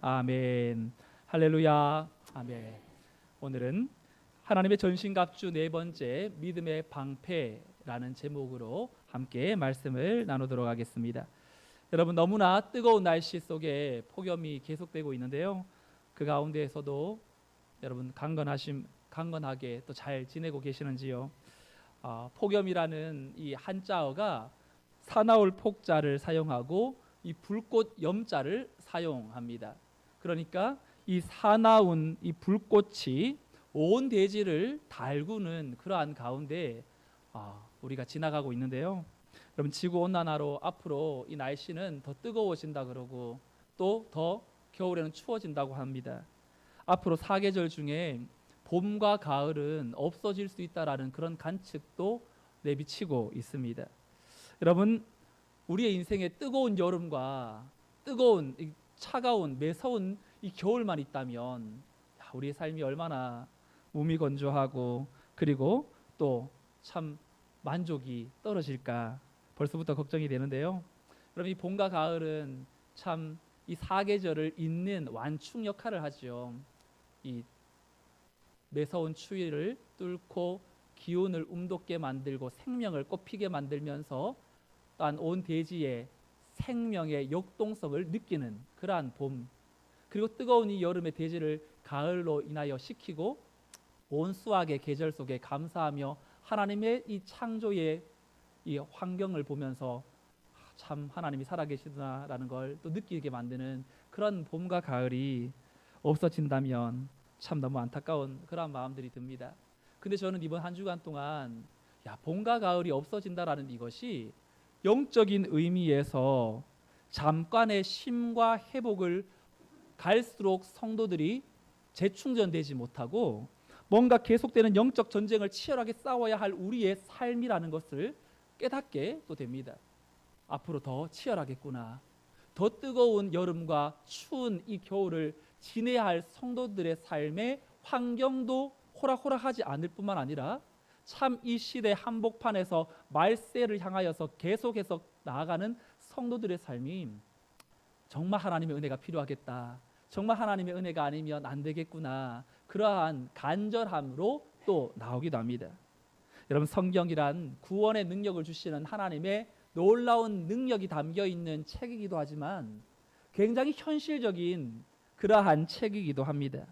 아멘. 할렐루야. 아멘. 오늘은 하나님의 전신갑주 네 번째 믿음의 방패라는 제목으로 함께 말씀을 나누도록 하겠습니다. 여러분, 너무나 뜨거운 날씨 속에 폭염이 계속되고 있는데요. 그 가운데에서도 여러분 강건하게 또 잘 지내고 계시는지요? 폭염이라는 이 한자어가 사나울 폭자를 사용하고 이 불꽃 염자를 사용합니다. 그러니까 이 사나운 이 불꽃이 온 대지를 달구는 그러한 가운데 우리가 지나가고 있는데요. 여러분, 지구 온난화로 앞으로 이 날씨는 더 뜨거워진다 그러고 또 더 겨울에는 추워진다고 합니다. 앞으로 사계절 중에 봄과 가을은 없어질 수 있다라는 그런 관측도 내비치고 있습니다. 여러분, 우리의 인생에 뜨거운 여름과 뜨거운 차가운 매서운 이 겨울만 있다면 우리의 삶이 얼마나 무미건조하고 그리고 또 참 만족이 떨어질까 벌써부터 걱정이 되는데요. 여러분, 이 봄과 가을은 참 이 사계절을 잇는 완충 역할을 하죠. 이 매서운 추위를 뚫고 기운을 움돋게 만들고 생명을 꽃피게 만들면서 또한 온 대지의 생명의 역동성을 느끼는 그러한 봄, 그리고 뜨거운 이 여름의 대지를 가을로 인하여 식히고 온 수확의 계절 속에 감사하며 하나님의 이 창조의 이 환경을 보면서 참 하나님이 살아계시구나라는 걸 또 느끼게 만드는 그런 봄과 가을이 없어진다면 참 너무 안타까운 그런 마음들이 듭니다. 근데 저는 이번 한 주간 동안 봄과 가을이 없어진다라는 이것이 영적인 의미에서 잠깐의 쉼과 회복을 갈수록 성도들이 재충전되지 못하고 뭔가 계속되는 영적 전쟁을 치열하게 싸워야 할 우리의 삶이라는 것을 깨닫게 또 됩니다. 앞으로 더 치열하겠구나. 더 뜨거운 여름과 추운 이 겨울을 지내야 할 성도들의 삶의 환경도 호락호락하지 않을 뿐만 아니라 참 이 시대 한복판에서 말세를 향하여서 계속해서 나아가는 성도들의 삶이 정말 하나님의 은혜가 필요하겠다. 정말 하나님의 은혜가 아니면 안 되겠구나. 그러한 간절함으로 또 나오기도 합니다. 여러분, 성경이란 구원의 능력을 주시는 하나님의 놀라운 능력이 담겨 있는 책이기도 하지만 굉장히 현실적인 그러한 책이기도 합니다.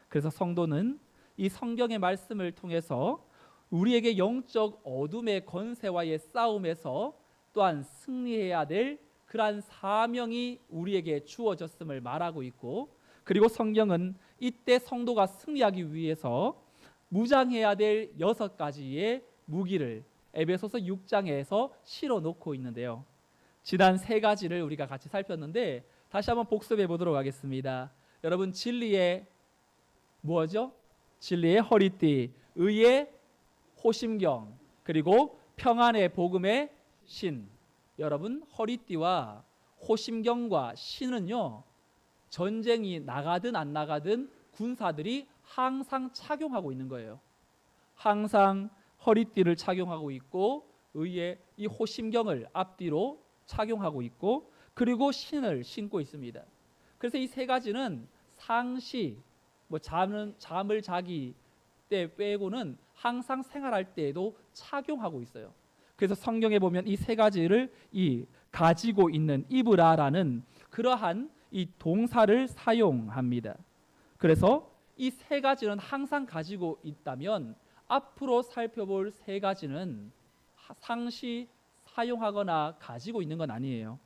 그래서 성도는 이 성경의 말씀을 통해서 우리에게 영적 어둠의 권세와의 싸움에서 또한 승리해야 될 그러한 사명이 우리에게 주어졌음을 말하고 있고, 그리고 성경은 이때 성도가 승리하기 위해서 무장해야 될 6가지의 무기를 에베소서 6장에서 실어놓고 있는데요. 지난 3가지를 우리가 같이 살폈는데 다시 한번 복습해 보도록 하겠습니다. 여러분, 진리의 뭐죠? 진리의 허리띠, 의의 호심경, 그리고 평안의 복음의 신. 여러분, 허리띠와 호심경과 신은요, 전쟁이 나가든 안 나가든 군사들이 항상 착용하고 있는 거예요. 항상 허리띠를 착용하고 있고 의의 이 호심경을 앞뒤로 착용하고 있고 그리고 신을 신고 있습니다. 그래서 이 3가지는 상시 잠을 자기 때 빼고는 항상 생활할 때에도 착용하고 있어요. 그래서 성경에 보면 이 3가지를 가지고 있는 이브라라는 그러한 이 동사를 사용합니다. 그래서 이 3가지는 항상 가지고 있다면 앞으로 살펴볼 3가지는 상시 사용하거나 가지고 있는 건 아니에요.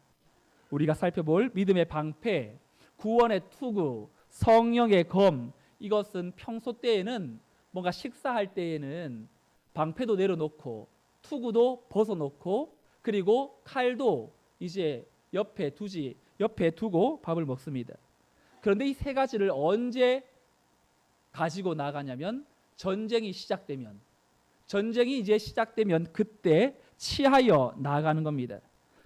우리가 살펴볼 믿음의 방패, 구원의 투구, 성령의 검, 이것은 평소 때에는 뭔가 식사할 때에는 방패도 내려놓고 투구도 벗어놓고 그리고 칼도 이제 옆에 두고 밥을 먹습니다. 그런데 이 3가지를 언제 가지고 나가냐면 전쟁이 이제 시작되면 그때 취하여 나가는 겁니다.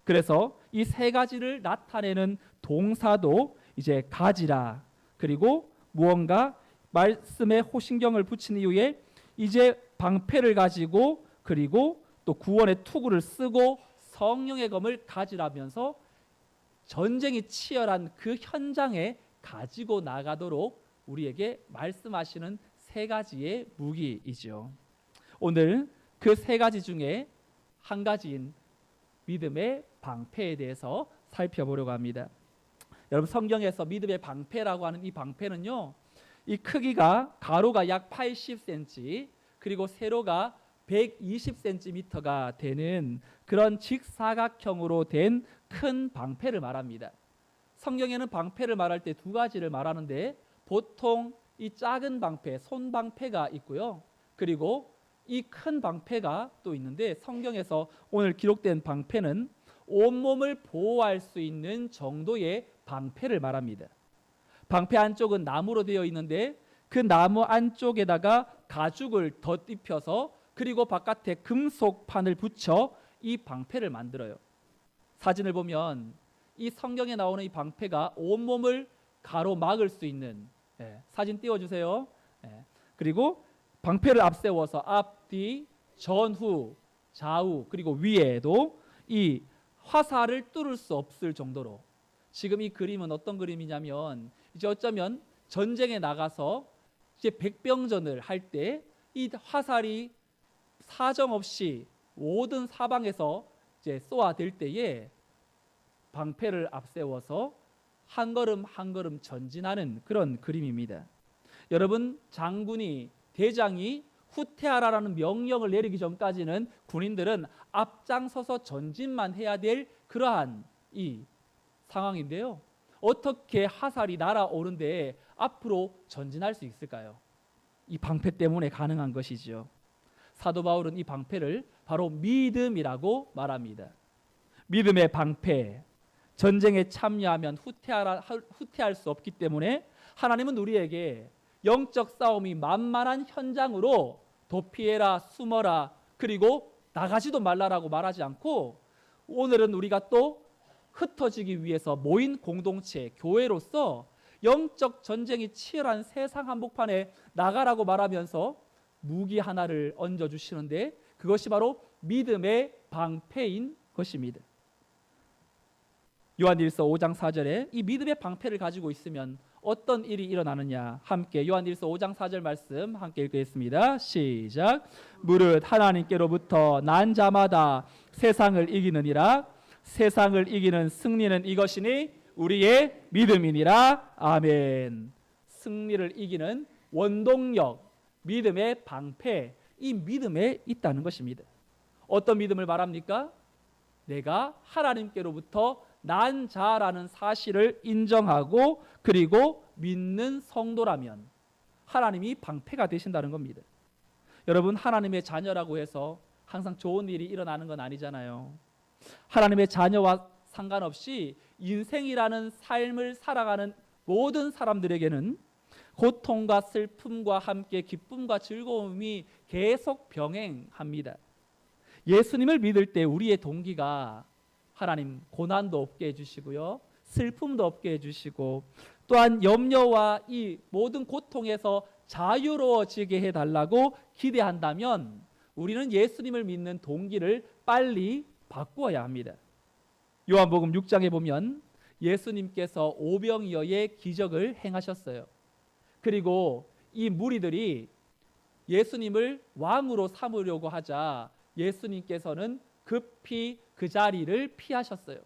그래서 이 3가지를 나타내는 동사도 이제 가지라, 그리고 무언가 말씀에 호신경을 붙인 이후에 이제 방패를 가지고 그리고 또 구원의 투구를 쓰고 성령의 검을 가지라면서 전쟁이 치열한 그 현장에 가지고 나가도록 우리에게 말씀하시는 세 가지의 무기이죠. 오늘 그 세 가지 중에 한 가지인 믿음의 방패에 대해서 살펴보려고 합니다. 여러분, 성경에서 믿음의 방패라고 하는 이 방패는요, 이 크기가 가로가 약 80cm 그리고 세로가 120cm가 되는 그런 직사각형으로 된 큰 방패를 말합니다. 성경에는 방패를 말할 때 두 가지를 말하는데, 보통 이 작은 방패, 손방패가 있고요, 그리고 이 큰 방패가 또 있는데, 성경에서 오늘 기록된 방패는 온몸을 보호할 수 있는 정도의 방패를 말합니다. 방패 안쪽은 나무로 되어 있는데 그 나무 안쪽에다가 가죽을 덧입혀서 그리고 바깥에 금속판을 붙여 이 방패를 만들어요. 사진을 보면 이 성경에 나오는 이 방패가 온몸을 가로막을 수 있는, 사진 띄워주세요. 그리고 방패를 앞세워서 앞, 뒤, 전후, 좌우 그리고 위에도 이 화살을 뚫을 수 없을 정도로, 지금 이 그림은 어떤 그림이냐면, 이제 어쩌면 전쟁에 나가서 이제 백병전을 할 때 이 화살이 사정없이 모든 사방에서 이제 쏘아댈 때에 방패를 앞세워서 한 걸음 한 걸음 전진하는 그런 그림입니다. 여러분, 장군이, 대장이 후퇴하라라는 명령을 내리기 전까지는 군인들은 앞장서서 전진만 해야 될 그러한 이 상황인데요, 어떻게 화살이 날아오는데 앞으로 전진할 수 있을까요? 이 방패 때문에 가능한 것이지요. 사도 바울은 이 방패를 바로 믿음이라고 말합니다. 믿음의 방패, 전쟁에 참여하면 후퇴할 수 없기 때문에 하나님은 우리에게 영적 싸움이 만만한 현장으로 도피해라, 숨어라, 그리고 나가지도 말라라고 말하지 않고, 오늘은 우리가 또 흩어지기 위해서 모인 공동체, 교회로서 영적 전쟁이 치열한 세상 한복판에 나가라고 말하면서 무기 하나를 얹어주시는데, 그것이 바로 믿음의 방패인 것입니다. 요한일서 5장 4절에 이 믿음의 방패를 가지고 있으면 어떤 일이 일어나느냐, 함께 요한일서 5장 4절 말씀 함께 읽겠습니다. 시작. 무릇 하나님께로부터 난 자마다 세상을 이기느니라. 세상을 이기는 승리는 이것이니 우리의 믿음이니라. 아멘. 승리를 이기는 원동력, 믿음의 방패, 이 믿음에 있다는 것입니다. 어떤 믿음을 말합니까? 내가 하나님께로부터 난 자라는 사실을 인정하고 그리고 믿는 성도라면 하나님이 방패가 되신다는 겁니다. 여러분, 하나님의 자녀라고 해서 항상 좋은 일이 일어나는 건 아니잖아요. 하나님의 자녀와 상관없이 인생이라는 삶을 살아가는 모든 사람들에게는 고통과 슬픔과 함께 기쁨과 즐거움이 계속 병행합니다. 예수님을 믿을 때 우리의 동기가 하나님 고난도 없게 해주시고요, 슬픔도 없게 해주시고, 또한 염려와 이 모든 고통에서 자유로워지게 해달라고 기대한다면 우리는 예수님을 믿는 동기를 빨리 바꾸어야 합니다. 요한복음 6장에 보면 예수님께서 오병이어의 기적을 행하셨어요. 그리고 이 무리들이 예수님을 왕으로 삼으려고 하자 예수님께서는 급히 그 자리를 피하셨어요.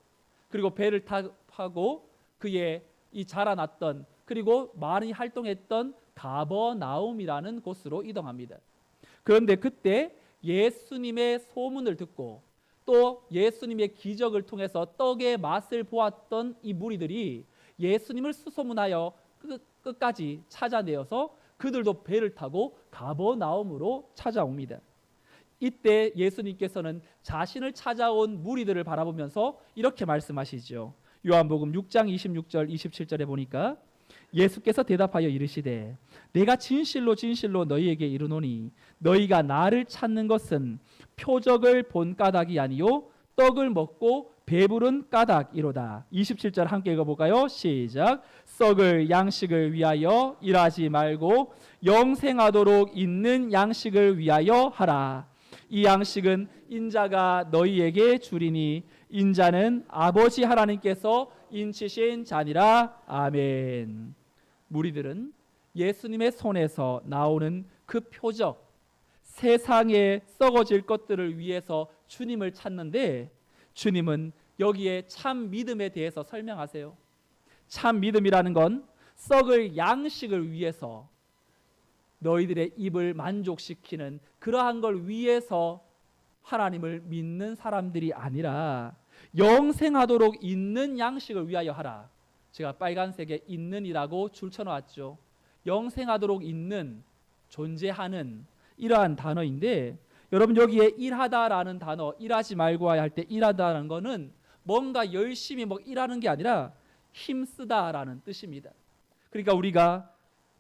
그리고 배를 타고 그의 이 자라났던 그리고 많이 활동했던 가버나움이라는 곳으로 이동합니다. 그런데 그때 예수님의 소문을 듣고 또 예수님의 기적을 통해서 떡의 맛을 보았던 이 무리들이 예수님을 수소문하여 끝까지 찾아내어서 그들도 배를 타고 가버나움으로 찾아옵니다. 이때 예수님께서는 자신을 찾아온 무리들을 바라보면서 이렇게 말씀하시죠. 요한복음 6장 26절 27절에 보니까 예수께서 대답하여 이르시되 내가 진실로 진실로 너희에게 이르노니 너희가 나를 찾는 것은 표적을 본 까닭이 아니요 떡을 먹고 배부른 까닭이로다. 27절 함께 읽어볼까요? 시작. 썩을 양식을 위하여 일하지 말고 영생하도록 있는 양식을 위하여 하라. 이 양식은 인자가 너희에게 주리니 인자는 아버지 하나님께서 인치신 자니라. 아멘. 무리들은 예수님의 손에서 나오는 그 표적, 세상에 썩어질 것들을 위해서 주님을 찾는데, 주님은 여기에 참 믿음에 대해서 설명하세요. 참 믿음이라는 건 썩을 양식을 위해서 너희들의 입을 만족시키는 그러한 걸 위해서 하나님을 믿는 사람들이 아니라 영생하도록 있는 양식을 위하여 하라. 제가 빨간색에 있는이라고 줄쳐놓았죠. 영생하도록 있는, 존재하는 이러한 단어인데, 여러분 여기에 일하다라는 단어, 일하지 말고 할 때 일하다라는 거는 뭔가 열심히 일하는 게 아니라 힘쓰다라는 뜻입니다. 그러니까 우리가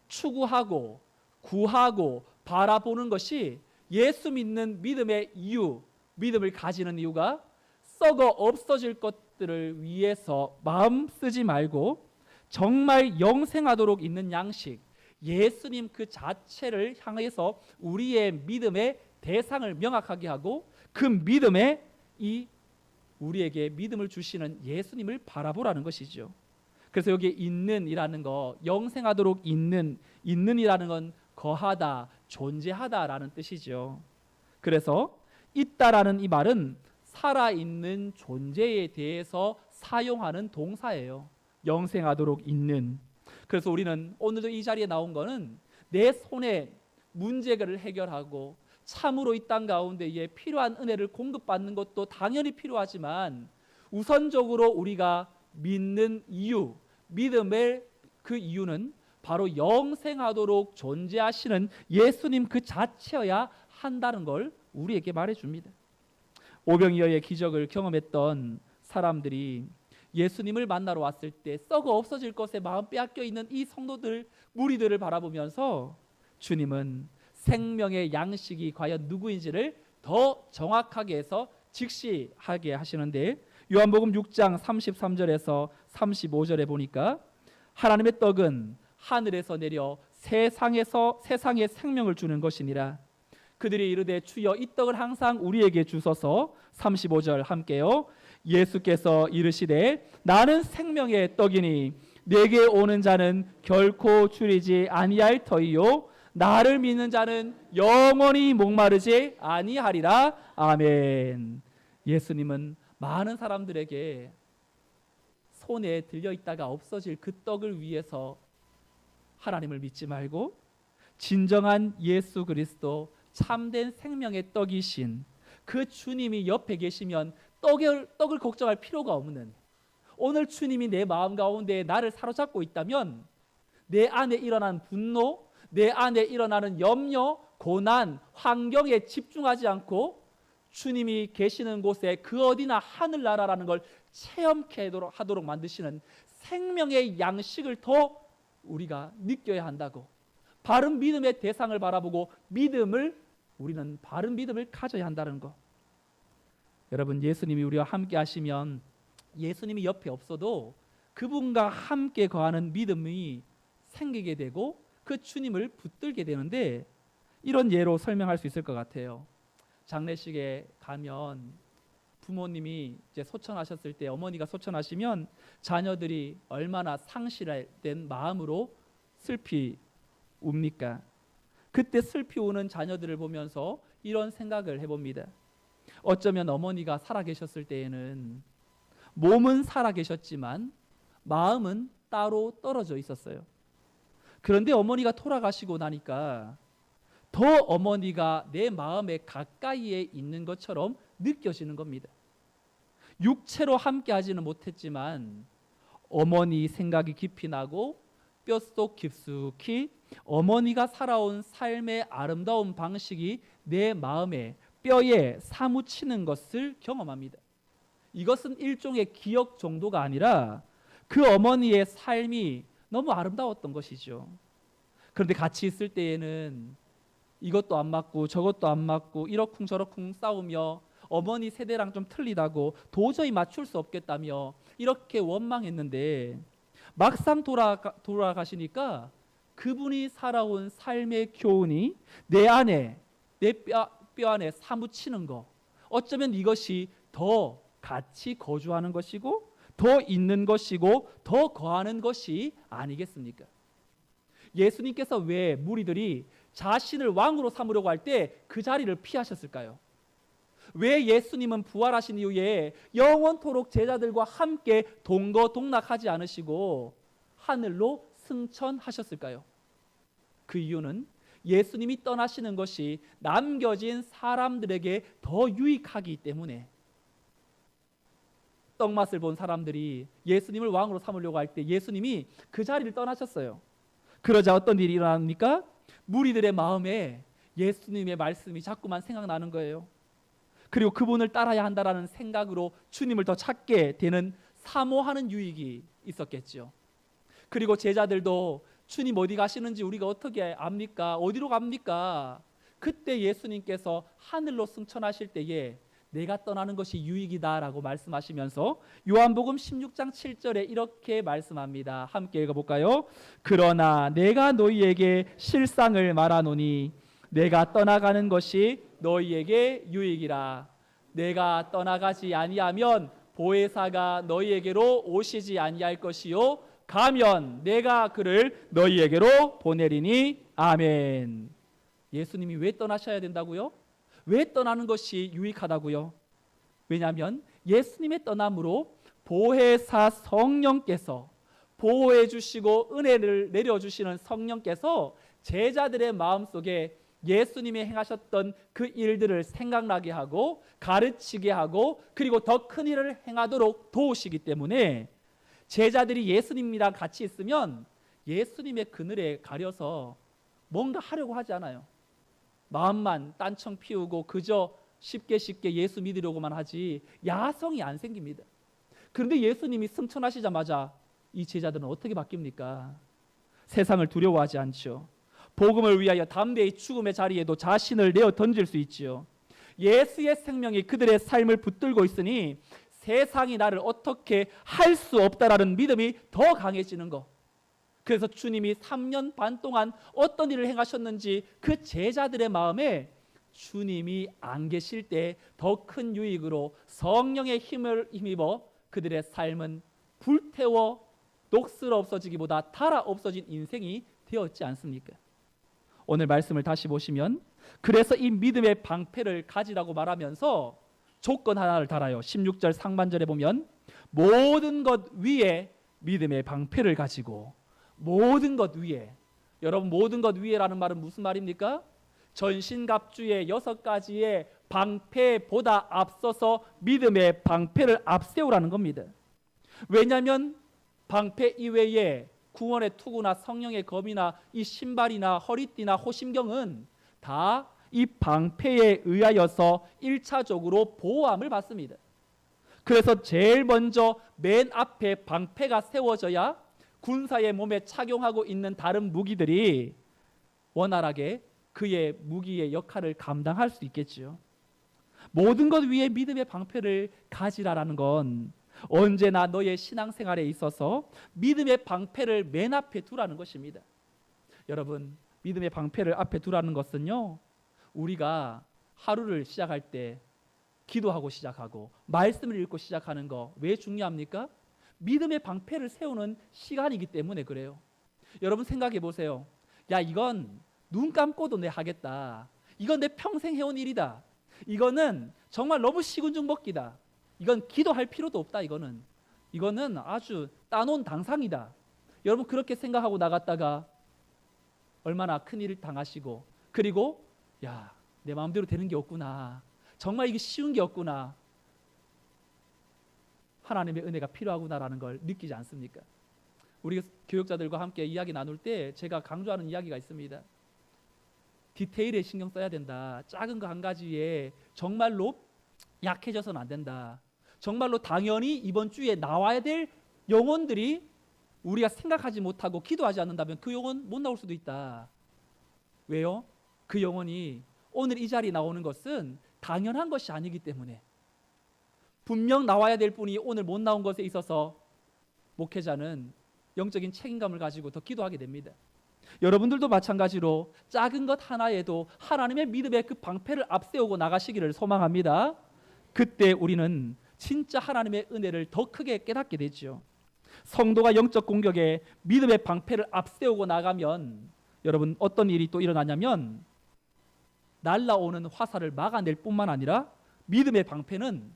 추구하고 구하고 바라보는 것이 예수 믿는 믿음의 이유, 믿음을 가지는 이유가 썩어 없어질 것들을 위해서 마음 쓰지 말고 정말 영생하도록 있는 양식, 예수님 그 자체를 향해서 우리의 믿음의 대상을 명확하게 하고 그 믿음에 이 우리에게 믿음을 주시는 예수님을 바라보라는 것이죠. 그래서 여기에 있는이라는 거, 영생하도록 있는이라는 건 거하다, 존재하다라는 뜻이죠. 그래서 있다라는 이 말은 살아있는 존재에 대해서 사용하는 동사예요. 영생하도록 있는. 그래서 우리는 오늘도 이 자리에 나온 거는 내 손에 문제를 해결하고 참으로 이 땅 가운데에 필요한 은혜를 공급받는 것도 당연히 필요하지만 우선적으로 우리가 믿는 이유, 믿음의 그 이유는 바로 영생하도록 존재하시는 예수님 그 자체여야 한다는 걸 우리에게 말해줍니다. 오병이어의 기적을 경험했던 사람들이 예수님을 만나러 왔을 때 썩어 없어질 것에 마음 빼앗겨 있는 이 성도들, 무리들을 바라보면서 주님은 생명의 양식이 과연 누구인지를 더 정확하게 해서 직시하게 하시는데, 요한복음 6장 33절에서 35절에 보니까 하나님의 떡은 하늘에서 내려 세상에 생명을 주는 것이니라. 그들이 이르되 주여 이 떡을 항상 우리에게 주소서. 35절 함께요. 예수께서 이르시되 나는 생명의 떡이니 내게 오는 자는 결코 줄이지 아니할 터이요 나를 믿는 자는 영원히 목마르지 아니하리라. 아멘. 예수님은 많은 사람들에게 손에 들려 있다가 없어질 그 떡을 위해서 하나님을 믿지 말고 진정한 예수 그리스도 참된 생명의 떡이신 그 주님이 옆에 계시면 떡을 걱정할 필요가 없는, 오늘 주님이 내 마음 가운데 나를 사로잡고 있다면 내 안에 일어난 분노, 내 안에 일어나는 염려, 고난, 환경에 집중하지 않고 주님이 계시는 곳에 그 어디나 하늘나라라는 걸 체험케 하도록 만드시는 생명의 양식을 더 우리가 느껴야 한다고, 바른 믿음의 대상을 바라보고 우리는 바른 믿음을 가져야 한다는 것. 여러분, 예수님이 우리와 함께 하시면, 예수님이 옆에 없어도 그분과 함께 거하는 믿음이 생기게 되고 그 주님을 붙들게 되는데, 이런 예로 설명할 수 있을 것 같아요. 장례식에 가면 부모님이 이제 소천하셨을 때, 어머니가 소천하시면 자녀들이 얼마나 상실된 마음으로 슬피 웁니까? 그때 슬피 우는 자녀들을 보면서 이런 생각을 해봅니다. 어쩌면 어머니가 살아계셨을 때에는 몸은 살아계셨지만 마음은 따로 떨어져 있었어요. 그런데 어머니가 돌아가시고 나니까 더 어머니가 내 마음에 가까이에 있는 것처럼 느껴지는 겁니다. 육체로 함께 하지는 못했지만 어머니 생각이 깊이 나고 뼛속 깊숙이 어머니가 살아온 삶의 아름다운 방식이 내 마음에, 뼈에 사무치는 것을 경험합니다. 이것은 일종의 기억 정도가 아니라 그 어머니의 삶이 너무 아름다웠던 것이죠. 그런데 같이 있을 때에는 이것도 안 맞고 저것도 안 맞고 이러쿵저러쿵 싸우며 어머니 세대랑 좀 틀리다고 도저히 맞출 수 없겠다며 이렇게 원망했는데, 막상 돌아가시니까 그분이 살아온 삶의 교훈이 내 안에, 내 뼈 안에 사무치는 거, 어쩌면 이것이 더 같이 거주하는 것이고 더 있는 것이고 더 거하는 것이 아니겠습니까? 예수님께서 왜 무리들이 자신을 왕으로 삼으려고 할 때 그 자리를 피하셨을까요? 왜 예수님은 부활하신 이후에 영원토록 제자들과 함께 동거동락하지 않으시고 하늘로 승천하셨을까요? 그 이유는 예수님이 떠나시는 것이 남겨진 사람들에게 더 유익하기 때문에, 떡맛을 본 사람들이 예수님을 왕으로 삼으려고 할 때 예수님이 그 자리를 떠나셨어요. 그러자 어떤 일이 일어납니까? 무리들의 마음에 예수님의 말씀이 자꾸만 생각나는 거예요. 그리고 그분을 따라야 한다라는 생각으로 주님을 더 찾게 되는 사모하는 유익이 있었겠죠. 그리고 제자들도 주님 어디 가시는지 우리가 어떻게 압니까? 어디로 갑니까? 그때 예수님께서 하늘로 승천하실 때에 내가 떠나는 것이 유익이다라고 말씀하시면서 요한복음 16장 7절에 이렇게 말씀합니다. 함께 읽어볼까요? 그러나 내가 너희에게 실상을 말하노니 내가 떠나가는 것이 너희에게 유익이라. 내가 떠나가지 아니하면 보혜사가 너희에게로 오시지 아니할 것이요 가면 내가 그를 너희에게로 보내리니. 아멘. 예수님이 왜 떠나셔야 된다고요? 왜 떠나는 것이 유익하다고요? 왜냐하면 예수님의 떠남으로 보혜사 성령께서 보호해 주시고 은혜를 내려주시는 성령께서 제자들의 마음속에 예수님이 행하셨던 그 일들을 생각나게 하고 가르치게 하고 그리고 더 큰 일을 행하도록 도우시기 때문에 제자들이 예수님이랑 같이 있으면 예수님의 그늘에 가려서 뭔가 하려고 하지 않아요. 마음만 딴청 피우고 그저 쉽게 예수 믿으려고만 하지 야성이 안 생깁니다. 그런데 예수님이 승천하시자마자 이 제자들은 어떻게 바뀝니까? 세상을 두려워하지 않죠. 복음을 위하여 담대히 죽음의 자리에도 자신을 내어 던질 수 있지요. 예수의 생명이 그들의 삶을 붙들고 있으니 세상이 나를 어떻게 할 수 없다라는 믿음이 더 강해지는 것. 그래서 주님이 3년 반 동안 어떤 일을 행하셨는지 그 제자들의 마음에 주님이 안 계실 때 더 큰 유익으로 성령의 힘을 힘입어 그들의 삶은 불태워 녹슬어 없어지기보다 달아 없어진 인생이 되었지 않습니까? 오늘 말씀을 다시 보시면 그래서 이 믿음의 방패를 가지라고 말하면서 조건 하나를 달아요. 16절 상반절에 보면 모든 것 위에 믿음의 방패를 가지고, 모든 것 위에. 여러분, 모든 것 위에라는 말은 무슨 말입니까? 전신갑주의 6가지의 방패보다 앞서서 믿음의 방패를 앞세우라는 겁니다. 왜냐하면 방패 이외에 구원의 투구나 성령의 검이나 이 신발이나 허리띠나 호심경은 다 이 방패에 의하여서 1차적으로 보호함을 받습니다. 그래서 제일 먼저 맨 앞에 방패가 세워져야 군사의 몸에 착용하고 있는 다른 무기들이 원활하게 그의 무기의 역할을 감당할 수 있겠지요. 모든 것 위에 믿음의 방패를 가지라라는 건 언제나 너의 신앙생활에 있어서 믿음의 방패를 맨 앞에 두라는 것입니다. 여러분, 믿음의 방패를 앞에 두라는 것은요, 우리가 하루를 시작할 때 기도하고 시작하고 말씀을 읽고 시작하는 거 왜 중요합니까? 믿음의 방패를 세우는 시간이기 때문에 그래요. 여러분 생각해 보세요. 야, 이건 눈 감고도 내 하겠다. 이건 내 평생 해온 일이다. 이거는 정말 너무 시군중먹기다. 이건 기도할 필요도 없다. 이거는 아주 따놓은 당상이다. 여러분 그렇게 생각하고 나갔다가 얼마나 큰 일을 당하시고, 그리고 야, 내 마음대로 되는 게 없구나. 정말 이게 쉬운 게 없구나. 하나님의 은혜가 필요하구나라는 걸 느끼지 않습니까? 우리 교육자들과 함께 이야기 나눌 때 제가 강조하는 이야기가 있습니다. 디테일에 신경 써야 된다. 작은 거 한 가지에 정말로 약해져서는 안 된다. 정말로 당연히 이번 주에 나와야 될 영혼들이 우리가 생각하지 못하고 기도하지 않는다면 그 영혼 못 나올 수도 있다. 왜요? 그 영혼이 오늘 이 자리에 나오는 것은 당연한 것이 아니기 때문에, 분명 나와야 될 분이 오늘 못 나온 것에 있어서 목회자는 영적인 책임감을 가지고 더 기도하게 됩니다. 여러분들도 마찬가지로 작은 것 하나에도 하나님의 믿음의 그 방패를 앞세우고 나가시기를 소망합니다. 그때 우리는 진짜 하나님의 은혜를 더 크게 깨닫게 되죠. 성도가 영적 공격에 믿음의 방패를 앞세우고 나가면 여러분 어떤 일이 또 일어나냐면 날라오는 화살을 막아낼 뿐만 아니라 믿음의 방패는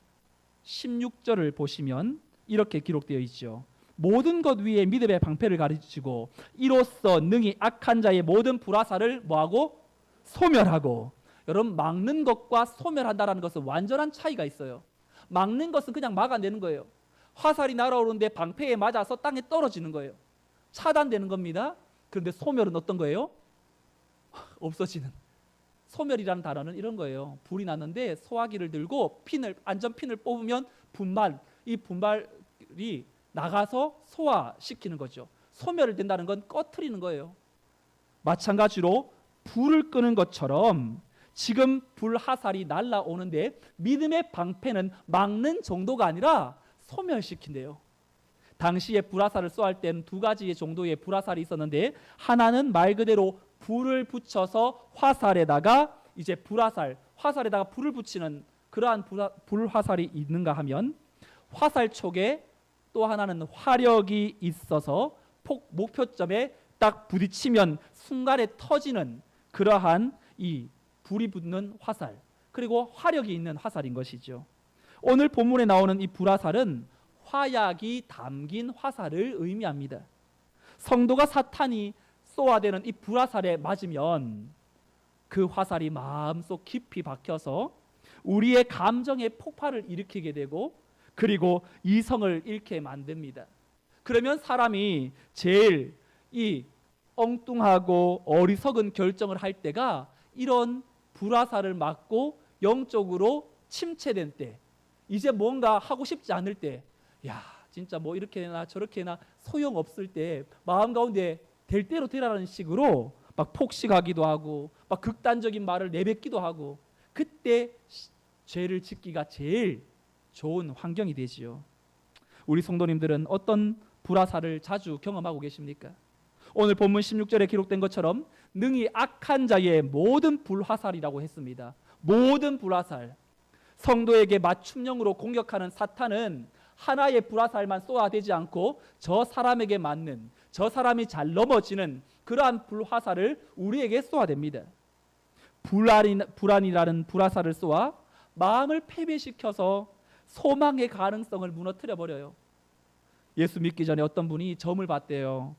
16절을 보시면 이렇게 기록되어 있죠. 모든 것 위에 믿음의 방패를 가르치고 이로써 능히 악한 자의 모든 불화살을 뭐하고? 소멸하고. 여러분 막는 것과 소멸한다는 것은 완전한 차이가 있어요. 막는 것은 그냥 막아내는 거예요. 화살이 날아오는데 방패에 맞아서 땅에 떨어지는 거예요. 차단되는 겁니다. 그런데 소멸은 어떤 거예요? 없어지는. 소멸이라는 단어는 이런 거예요. 불이 났는데 소화기를 들고 안전핀을 뽑으면 이 분발이 나가서 소화시키는 거죠. 소멸이 된다는 건 꺼트리는 거예요. 마찬가지로 불을 끄는 것처럼 지금 불화살이 날아오는데 믿음의 방패는 막는 정도가 아니라 소멸시킨대요. 당시에 불화살을 쏘할 때는 두 가지의 정도의 불화살이 있었는데 하나는 말 그대로 불을 붙여서 화살에다가 이제 화살에다가 불을 붙이는 그러한 불화살이 있는가 하면 화살 촉에 또 하나는 화력이 있어서 목표점에 딱 부딪히면 순간에 터지는 그러한 이 불이 붙는 화살, 그리고 화력이 있는 화살인 것이죠. 오늘 본문에 나오는 이 불화살은 화약이 담긴 화살을 의미합니다. 성도가 사탄이 쏘아대는 이 불화살에 맞으면 그 화살이 마음속 깊이 박혀서 우리의 감정의 폭발을 일으키게 되고 그리고 이성을 잃게 만듭니다. 그러면 사람이 제일 이 엉뚱하고 어리석은 결정을 할 때가 이런 불화살을 맞고 영적으로 침체된 때, 이제 뭔가 하고 싶지 않을 때, 야 진짜 뭐 이렇게 해나 저렇게 해나 소용없을 때 마음 가운데 될 대로 되라는 식으로 막 폭식하기도 하고 막 극단적인 말을 내뱉기도 하고, 그때 죄를 짓기가 제일 좋은 환경이 되지요. 우리 성도님들은 어떤 불화살을 자주 경험하고 계십니까? 오늘 본문 16절에 기록된 것처럼 능히 악한 자의 모든 불화살이라고 했습니다. 모든 불화살. 성도에게 맞춤형으로 공격하는 사탄은 하나의 불화살만 쏘아대지 않고 저 사람에게 맞는, 저 사람이 잘 넘어지는 그러한 불화살을 우리에게 쏘아댑니다. 불안이라는 불화살을 쏘아 마음을 패배시켜서 소망의 가능성을 무너뜨려 버려요. 예수 믿기 전에 어떤 분이 점을 봤대요.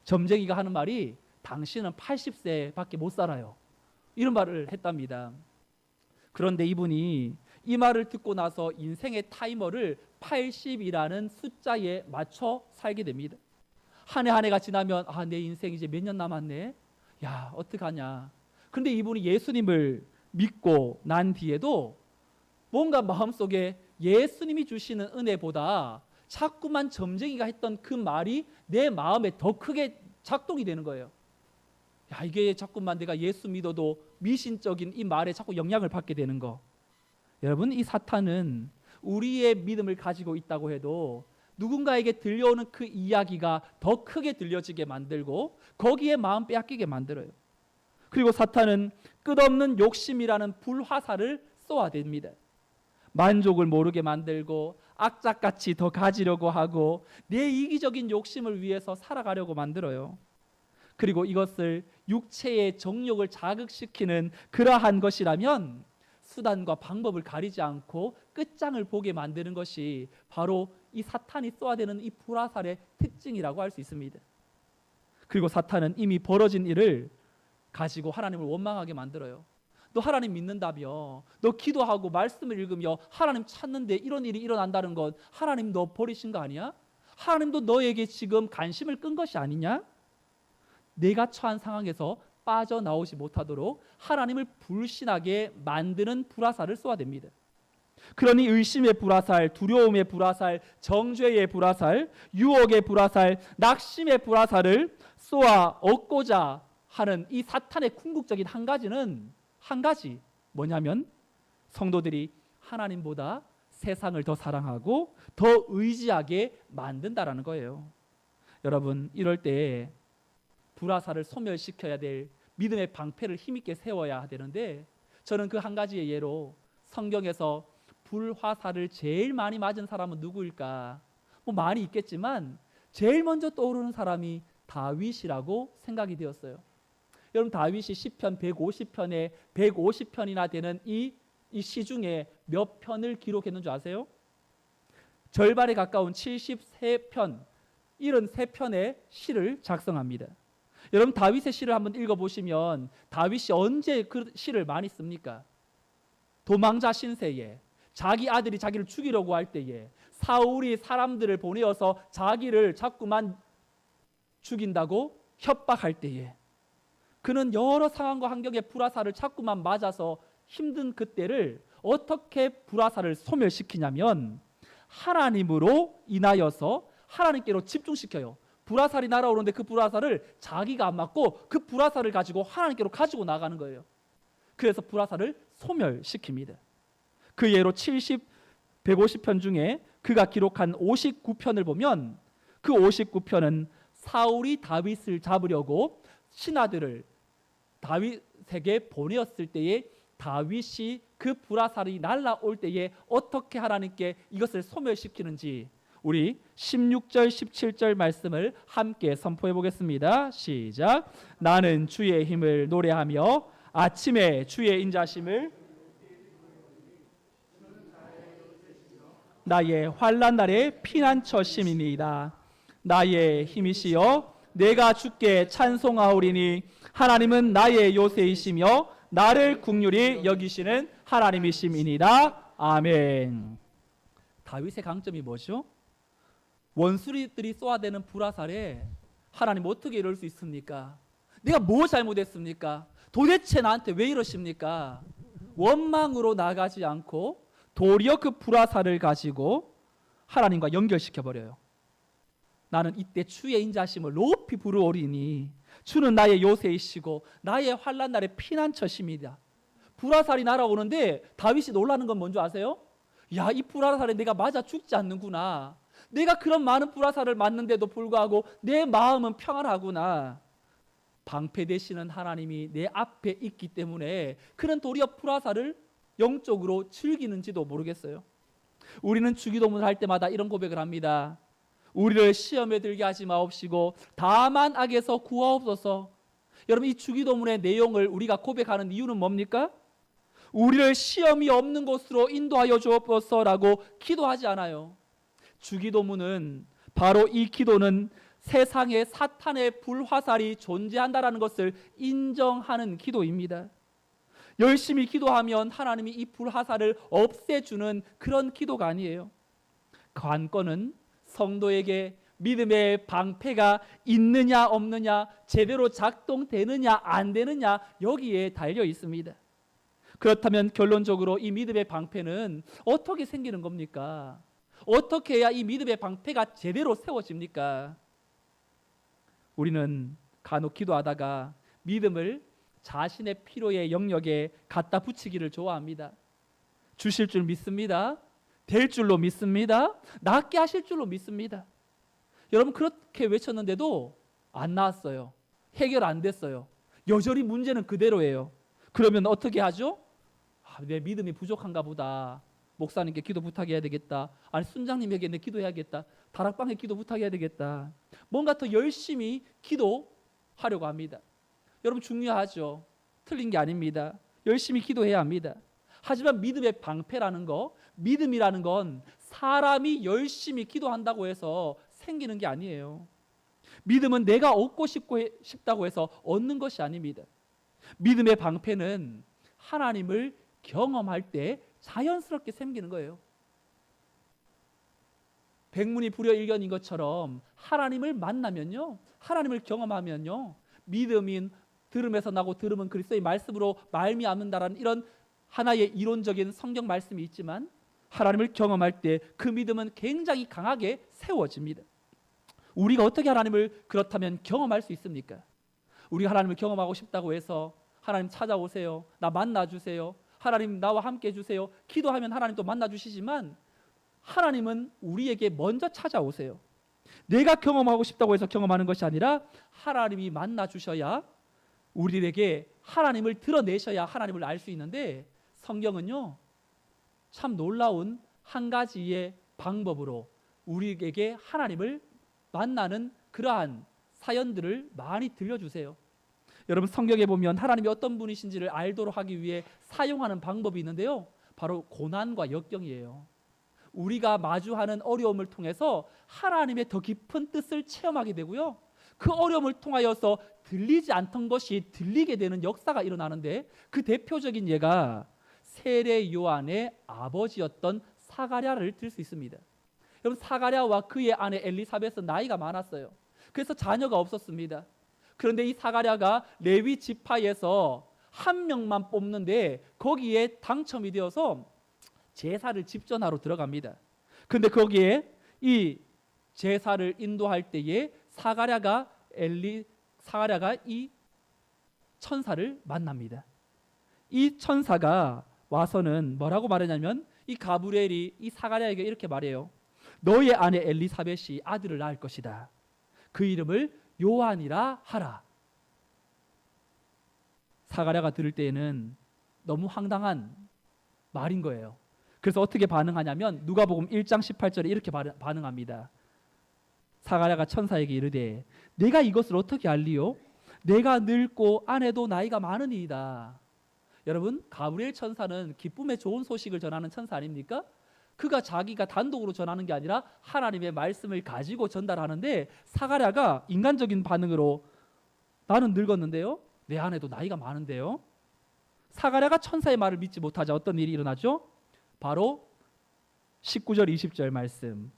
점쟁이가 하는 말이 당신은 80세밖에 못 살아요. 이런 말을 했답니다. 그런데 이분이 이 말을 듣고 나서 인생의 타이머를 80이라는 숫자에 맞춰 살게 됩니다. 한 해 한 해가 지나면 내 인생 이제 몇 년 남았네. 야 어떡하냐. 그런데 이분이 예수님을 믿고 난 뒤에도 뭔가 마음속에 예수님이 주시는 은혜보다 자꾸만 점쟁이가 했던 그 말이 내 마음에 더 크게 작동이 되는 거예요. 야 이게 자꾸만 내가 예수 믿어도 미신적인 이 말에 자꾸 영향을 받게 되는 거. 여러분 이 사탄은 우리의 믿음을 가지고 있다고 해도 누군가에게 들려오는 그 이야기가 더 크게 들려지게 만들고 거기에 마음 빼앗기게 만들어요. 그리고 사탄은 끝없는 욕심이라는 불화살을 쏘아댑니다. 만족을 모르게 만들고 악착같이 더 가지려고 하고 내 이기적인 욕심을 위해서 살아가려고 만들어요. 그리고 이것을 육체의 정욕을 자극시키는 그러한 것이라면 수단과 방법을 가리지 않고 끝장을 보게 만드는 것이 바로 이 사탄이 쏘아대는 이 불화살의 특징이라고 할 수 있습니다. 그리고 사탄은 이미 벌어진 일을 가지고 하나님을 원망하게 만들어요. 너 하나님 믿는다며, 너 기도하고 말씀을 읽으며 하나님 찾는데 이런 일이 일어난다는 건 하나님 너 버리신 거 아니야? 하나님도 너에게 지금 관심을 끈 것이 아니냐? 내가 처한 상황에서 빠져나오지 못하도록 하나님을 불신하게 만드는 불화살을 쏘아댑니다. 그러니 의심의 불화살, 두려움의 불화살, 정죄의 불화살, 유혹의 불화살, 낙심의 불화살을 쏘아 얻고자 하는 이 사탄의 궁극적인 한 가지 뭐냐면 성도들이 하나님보다 세상을 더 사랑하고 더 의지하게 만든다라는 거예요. 여러분 이럴 때 불화살을 소멸시켜야 될 믿음의 방패를 힘있게 세워야 되는데 저는 그 한 가지의 예로 성경에서 불화살을 제일 많이 맞은 사람은 누구일까? 뭐 많이 있겠지만 제일 먼저 떠오르는 사람이 다윗이라고 생각이 되었어요. 여러분, 다윗이 시편 150편에 150편이나 되는 이 시 중에 몇 편을 기록했는 줄 아세요? 절반에 가까운 73편, 73편의 시를 작성합니다. 여러분, 다윗의 시를 한번 읽어보시면 다윗이 언제 그 시를 많이 씁니까? 도망자 신세에, 자기 아들이 자기를 죽이려고 할 때에, 사울이 사람들을 보내어서 자기를 자꾸만 죽인다고 협박할 때에, 그는 여러 상황과 환경에 불화살을 자꾸만 맞아서 힘든 그때를 어떻게 불화살을 소멸시키냐면 하나님으로 인하여서 하나님께로 집중시켜요. 불화살이 날아오는데 그 불화살을 자기가 안 맞고 그 불화살을 가지고 하나님께로 가지고 나가는 거예요. 그래서 불화살을 소멸시킵니다. 그 예로 150편 중에 그가 기록한 59편을 보면 그 59편은 사울이 다윗을 잡으려고 신하들을 다윗에게 보내었을 때에 다윗이 그 불화살이 날아올 때에 어떻게 하나님께 이것을 소멸시키는지 우리 16절 17절 말씀을 함께 선포해 보겠습니다. 시작. 나는 주의 힘을 노래하며 아침에 주의 인자심을 나의 환난 날의 피난처 심이니이다. 나의 힘이시여 내가 주께 찬송하오리니 하나님은 나의 요새이시며 나를 긍휼히 여기시는 하나님이심이니이다. 아멘. 다윗의 강점이 뭐죠? 원수들이 쏘아대는 불화살에 하나님 어떻게 이럴 수 있습니까? 내가 뭐 잘못했습니까? 도대체 나한테 왜 이러십니까? 원망으로 나가지 않고 도리어 그 불화살을 가지고 하나님과 연결시켜버려요. 나는 이때 주의 인자심을 높이 부르오리니 주는 나의 요새이시고 나의 환난 날의 피난처심이다. 불화살이 날아오는데 다윗이 놀라는 건 뭔지 아세요? 야, 이 불화살에 내가 맞아 죽지 않는구나. 내가 그런 많은 불화살을 맞는데도 불구하고 내 마음은 평안하구나. 방패 되시는 하나님이 내 앞에 있기 때문에 그는 도리어 불화살을 영적으로 즐기는지도 모르겠어요. 우리는 주기도문을 할 때마다 이런 고백을 합니다. 우리를 시험에 들게 하지 마옵시고 다만 악에서 구하옵소서. 여러분, 이 주기도문의 내용을 우리가 고백하는 이유는 뭡니까? 우리를 시험이 없는 곳으로 인도하여 주옵소서라고 기도하지 않아요. 주기도문은 바로 이 기도는 세상에 사탄의 불화살이 존재한다라는 것을 인정하는 기도입니다. 열심히 기도하면 하나님이 이 불화살을 없애주는 그런 기도가 아니에요. 관건은 성도에게 믿음의 방패가 있느냐 없느냐, 제대로 작동되느냐 안 되느냐, 여기에 달려 있습니다. 그렇다면 결론적으로 이 믿음의 방패는 어떻게 생기는 겁니까? 어떻게 해야 이 믿음의 방패가 제대로 세워집니까? 우리는 간혹 기도하다가 믿음을 자신의 필요의 영역에 갖다 붙이기를 좋아합니다. 주실 줄 믿습니다. 될 줄로 믿습니다. 낫게 하실 줄로 믿습니다. 여러분, 그렇게 외쳤는데도 안 나왔어요. 해결 안 됐어요. 여전히 문제는 그대로예요. 그러면 어떻게 하죠? 내 믿음이 부족한가 보다. 목사님께 기도 부탁해야 되겠다. 아니, 순장님에게 내 기도해야겠다. 다락방에 기도 부탁해야 되겠다. 뭔가 더 열심히 기도하려고 합니다. 여러분, 중요하죠. 틀린 게 아닙니다. 열심히 기도해야 합니다. 하지만 믿음의 방패라는 거, 믿음이라는 건 사람이 열심히 기도한다고 해서 생기는 게 아니에요. 믿음은 내가 얻고 싶다고 해서 얻는 것이 아닙니다. 믿음의 방패는 하나님을 경험할 때 자연스럽게 생기는 거예요. 백문이 불여일견인 것처럼 하나님을 만나면요, 하나님을 경험하면요, 믿음인 들음에서 나고 들음은 그리스도의 말씀으로 말미암는다라는 이런 하나의 이론적인 성경 말씀이 있지만 하나님을 경험할 때 그 믿음은 굉장히 강하게 세워집니다. 우리가 어떻게 하나님을 그렇다면 경험할 수 있습니까? 우리가 하나님을 경험하고 싶다고 해서 하나님 찾아오세요, 나 만나주세요, 하나님 나와 함께 해주세요, 기도하면 하나님 또 만나주시지만 하나님은 우리에게 먼저 찾아오세요. 내가 경험하고 싶다고 해서 경험하는 것이 아니라 하나님이 만나주셔야, 우리에게 하나님을 드러내셔야 하나님을 알 수 있는데, 성경은요, 참 놀라운 한 가지의 방법으로 우리에게 하나님을 만나는 그러한 사연들을 많이 들려주세요. 여러분, 성경에 보면 하나님이 어떤 분이신지를 알도록 하기 위해 사용하는 방법이 있는데요, 바로 고난과 역경이에요. 우리가 마주하는 어려움을 통해서 하나님의 더 깊은 뜻을 체험하게 되고요, 그 어려움을 통하여서 들리지 않던 것이 들리게 되는 역사가 일어나는데, 그 대표적인 예가 세례 요한의 아버지였던 사가랴를 들 수 있습니다. 여러분, 사가랴와 그의 아내 엘리사벳은 나이가 많았어요. 그래서 자녀가 없었습니다. 그런데 이 사가랴가 레위 지파에서 한 명만 뽑는데 거기에 당첨이 되어서 제사를 집전하러 들어갑니다. 그런데 거기에 이 제사를 인도할 때에 사가랴가 이 천사를 만납니다. 이 천사가 와서는 뭐라고 말하냐면, 이 가브리엘이 이 사가랴에게 이렇게 말해요. 너의 아내 엘리사벳이 아들을 낳을 것이다. 그 이름을 요한이라 하라. 사가랴가 들을 때에는 너무 황당한 말인 거예요. 그래서 어떻게 반응하냐면 누가복음 1장 18절에 이렇게 반응합니다. 사가랴가 천사에게 이르되 내가 이것을 어떻게 알리요? 내가 늙고 아내도 나이가 많으니이다. 여러분, 가브리엘 천사는 기쁨의 좋은 소식을 전하는 천사 아닙니까? 그가 자기가 단독으로 전하는 게 아니라 하나님의 말씀을 가지고 전달하는데, 사가랴가 인간적인 반응으로 나는 늙었는데요, 내 아내도 나이가 많은데요. 사가랴가 천사의 말을 믿지 못하자 어떤 일이 일어나죠? 바로 19절 20절 말씀.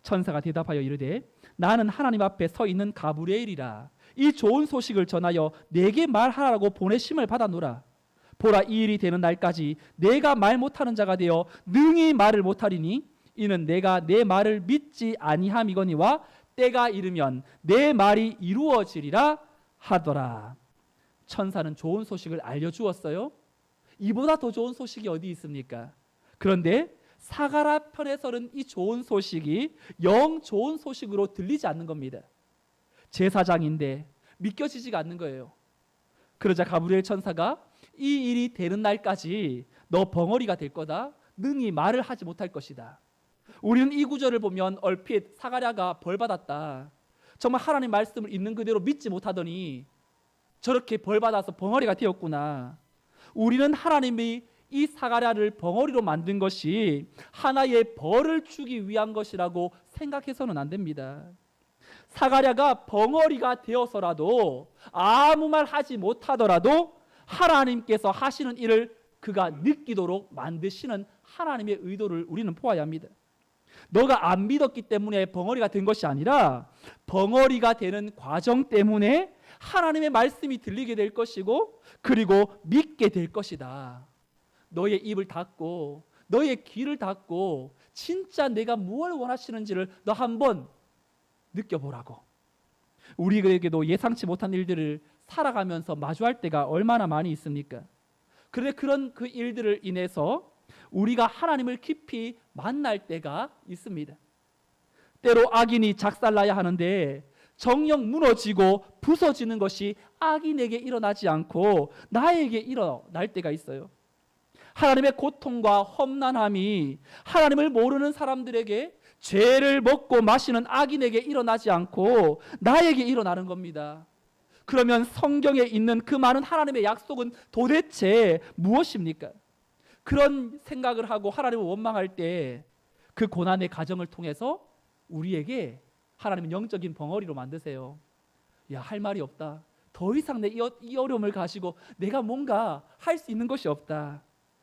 천사가 대답하여 이르되 나는 하나님 앞에 서 있는 가브리엘이라. 이 좋은 소식을 전하여 내게 말하라고 보내심을 받아노라. 보라, 이 일이 되는 날까지 내가 말 못하는 자가 되어 능히 말을 못하리니 이는 내가 내 말을 믿지 아니함이거니와 때가 이르면 내 말이 이루어지리라 하더라. 천사는 좋은 소식을 알려주었어요. 이보다 더 좋은 소식이 어디 있습니까? 그런데 사가랴 편에서는 이 좋은 소식이 영 좋은 소식으로 들리지 않는 겁니다. 제사장인데 믿겨지지가 않는 거예요. 그러자 가브리엘 천사가 이 일이 되는 날까지 너 벙어리가 될 거다. 능히 말을 하지 못할 것이다. 우리는 이 구절을 보면 얼핏 사가랴가 벌받았다, 정말 하나님 말씀을 있는 그대로 믿지 못하더니 저렇게 벌받아서 벙어리가 되었구나. 우리는 하나님이 이 사가랴를 벙어리로 만든 것이 하나의 벌을 주기 위한 것이라고 생각해서는 안 됩니다. 사가랴가 벙어리가 되어서라도 아무 말 하지 못하더라도 하나님께서 하시는 일을 그가 느끼도록 만드시는 하나님의 의도를 우리는 보아야 합니다. 너가 안 믿었기 때문에 벙어리가 된 것이 아니라 벙어리가 되는 과정 때문에 하나님의 말씀이 들리게 될 것이고 그리고 믿게 될 것이다. 너의 입을 닫고 너의 귀를 닫고 진짜 내가 무엇을 원하시는지를 너 한번 느껴보라고. 우리에게도 예상치 못한 일들을 살아가면서 마주할 때가 얼마나 많이 있습니까? 그런데 그런 그 일들을 인해서 우리가 하나님을 깊이 만날 때가 있습니다. 때로 악인이 작살나야 하는데 정녕 무너지고 부서지는 것이 악인에게 일어나지 않고 나에게 일어날 때가 있어요. 하나님의 고통과 험난함이 하나님을 모르는 사람들에게, 죄를 먹고 마시는 악인에게 일어나지 않고 나에게 일어나는 겁니다. 그러면 성경에 있는 그 많은 하나님의 약속은 도대체 무엇입니까? 그런 생각을 하고 하나님을 원망할 때 그 고난의 과정을 통해서 우리에게 하나님은 영적인 벙어리로 만드세요. 야, 할 말이 없다. 더 이상 이 어려움을 가지고 내가 뭔가 할 수 있는 것이 없다.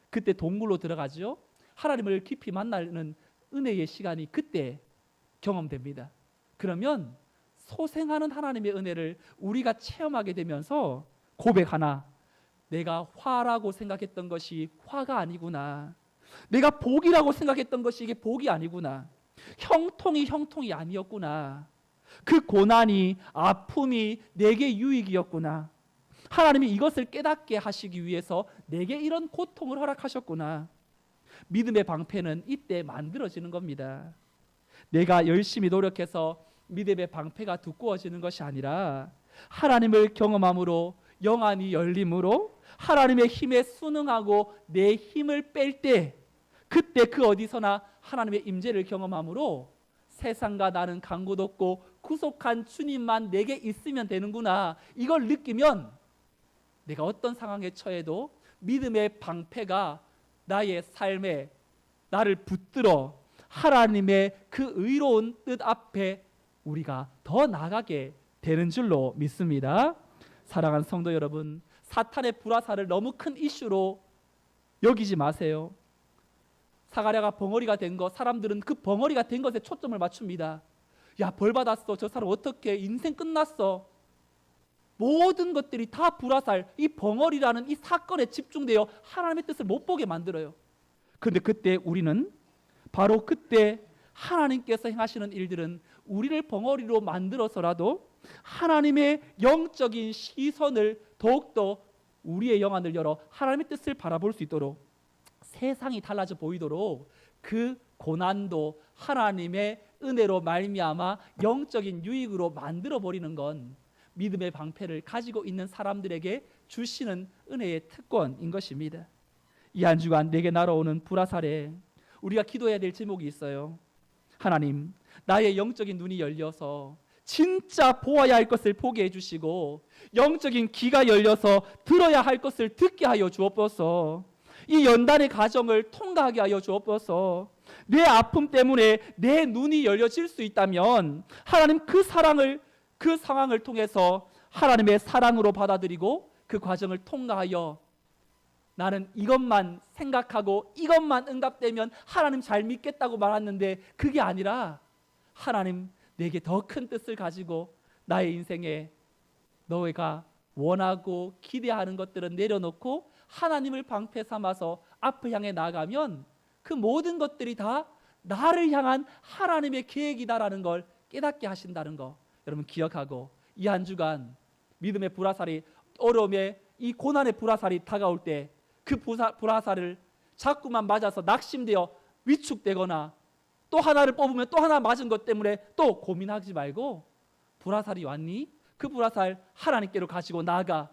그때 동굴로 들어가죠. 하나님을 깊이 만나는 은혜의 시간이 그때 경험됩니다. 그러면 소생하는 하나님의 은혜를 우리가 체험하게 되면서 고백 하나, 내가 화라고 생각했던 것이 화가 아니구나. 내가 복이라고 생각했던 것이 이게 복이 아니구나. 형통이 아니었구나. 그 고난이, 아픔이 내게 유익이었구나. 하나님이 이것을 깨닫게 하시기 위해서 내게 이런 고통을 허락하셨구나. 믿음의 방패는 이때 만들어지는 겁니다. 내가 열심히 노력해서 믿음의 방패가 두꺼워지는 것이 아니라 하나님을 경험함으로, 영안이 열림으로 하나님의 힘에 순응하고 내 힘을 뺄 때 그때 그 어디서나 하나님의 임재를 경험함으로 세상과 나는 간 곳 없고 구속한 주님만 내게 있으면 되는구나, 이걸 느끼면 내가 어떤 상황에 처해도 믿음의 방패가 나의 삶에 나를 붙들어 하나님의 그 의로운 뜻 앞에 우리가 더 나아가게 되는 줄로 믿습니다. 사랑하는 성도 여러분, 사탄의 불화살을 너무 큰 이슈로 여기지 마세요. 사가랴가 벙어리가 된 것, 사람들은 그 벙어리가 된 것에 초점을 맞춥니다. 야, 벌 받았어, 저 사람 어떻게, 인생 끝났어. 모든 것들이 다 불화살, 이 벙어리라는 이 사건에 집중되어 하나님의 뜻을 못 보게 만들어요. 그런데 그때 우리는 바로 그때 하나님께서 행하시는 일들은 우리를 벙어리로 만들어서라도 하나님의 영적인 시선을 더욱더 우리의 영안을 열어 하나님의 뜻을 바라볼 수 있도록, 세상이 달라져 보이도록 그 고난도 하나님의 은혜로 말미암아 영적인 유익으로 만들어 버리는 건 믿음의 방패를 가지고 있는 사람들에게 주시는 은혜의 특권인 것입니다. 이 한 주간 내게 날아오는 불화살에 우리가 기도해야 될 제목이 있어요. 하나님, 나의 영적인 눈이 열려서 진짜 보아야 할 것을 보게 해주시고 영적인 귀가 열려서 들어야 할 것을 듣게 하여 주옵소서. 이 연단의 과정을 통과하게 하여 주옵소서. 내 아픔 때문에 내 눈이 열려질 수 있다면 하나님 그 사랑을, 그 상황을 통해서 하나님의 사랑으로 받아들이고 그 과정을 통과하여 나는 이것만 생각하고 이것만 응답되면 하나님 잘 믿겠다고 말았는데 그게 아니라 하나님, 내게 더 큰 뜻을 가지고 나의 인생에 너희가 원하고 기대하는 것들은 내려놓고 하나님을 방패 삼아서 앞을 향해 나아가면 그 모든 것들이 다 나를 향한 하나님의 계획이다라는 걸 깨닫게 하신다는 거 여러분 기억하고, 이 한 주간 믿음의 불화살이, 어려움의 이 고난의 불화살이 다가올 때 그 불화살을 자꾸만 맞아서 낙심되어 위축되거나 또 하나를 뽑으면 또 하나 맞은 것 때문에 또 고민하지 말고, 불화살이 왔니? 그 불화살 하나님께로 가지고 나아가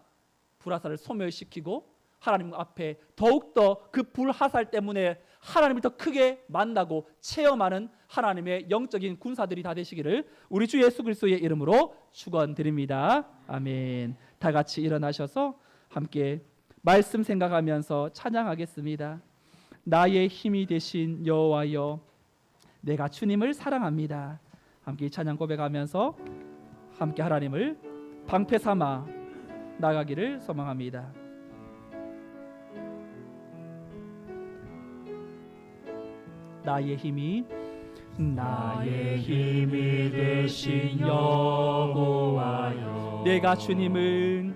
불화살을 소멸시키고 하나님 앞에 더욱더 그 불화살 때문에 하나님을 더 크게 만나고 체험하는 하나님의 영적인 군사들이 다 되시기를 우리 주 예수 그리스도의 이름으로 축원드립니다. 아멘. 다 같이 일어나셔서 함께 말씀 생각하면서 찬양하겠습니다. 나의 힘이 되신 여호와여, 내가 주님을 사랑합니다. 함께 이 찬양 고백하면서 함께 하나님을 방패 삼아 나가기를 소망합니다. 나의 힘이 되신 여호와여, 내가 주님을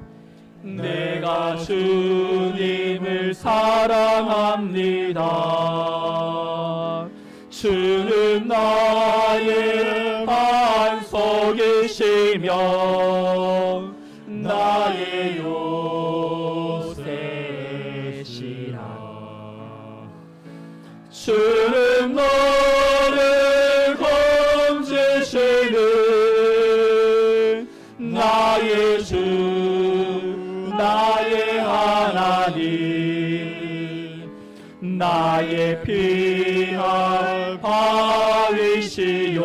사랑합니다. 주는 나의 반석이시며 나의 요새시라. 주는 너를 건지시는 나의 주, 나의 하나님, 나의 피할 바위시요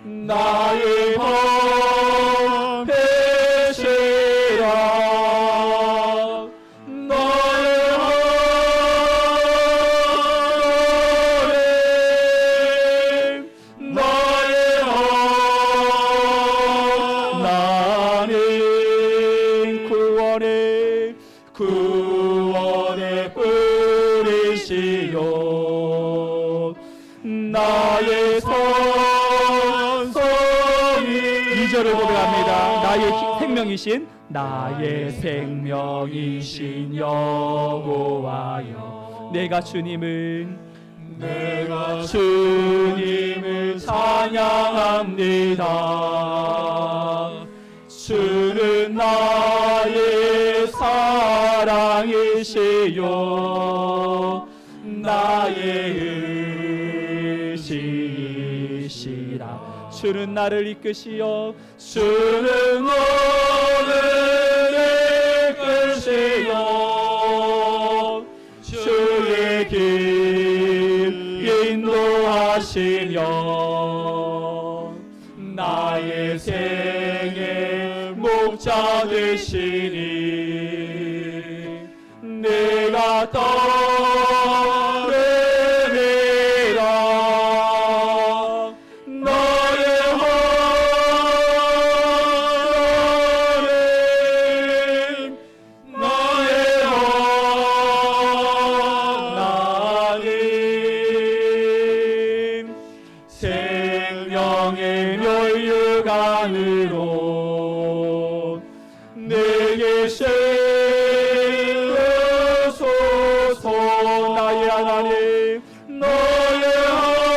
나의 방패시라. 너의 하나님, 너의 하나님, 구원의 뿌리시요 나의 선성이. 2절을 고백합니다. 나의 생명이신, 나의 생명이신 여호와여, 내가 주님을 찬양합니다. 주는 나의 사랑이시요 나의 의지시라. 주는 나를 이끄시어, 주는 너를 이끄시어 주의 되시며 나의 생의 목자 되시니 내가 따르리라. 너의 하나님, 너의 하나님, 생명의 멸류관으로 내게 씻으소서. 나의 하나님, 너의 하나님,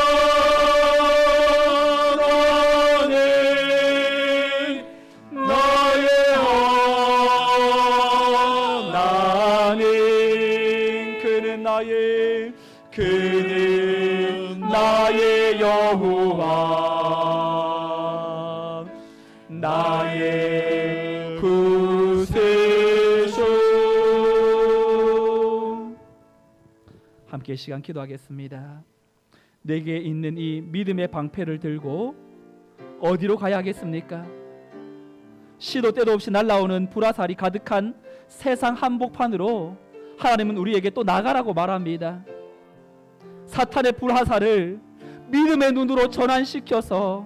너의 하나님, 그는 나의 여호와, 나의 구세주. 함께 시간 기도하겠습니다. 내게 있는 이 믿음의 방패를 들고 어디로 가야 하겠습니까? 시도 때도 없이 날아오는 불화살이 가득한 세상 한복판으로 하나님은 우리에게 또 나가라고 말합니다. 사탄의 불화살을 믿음의 눈으로 전환시켜서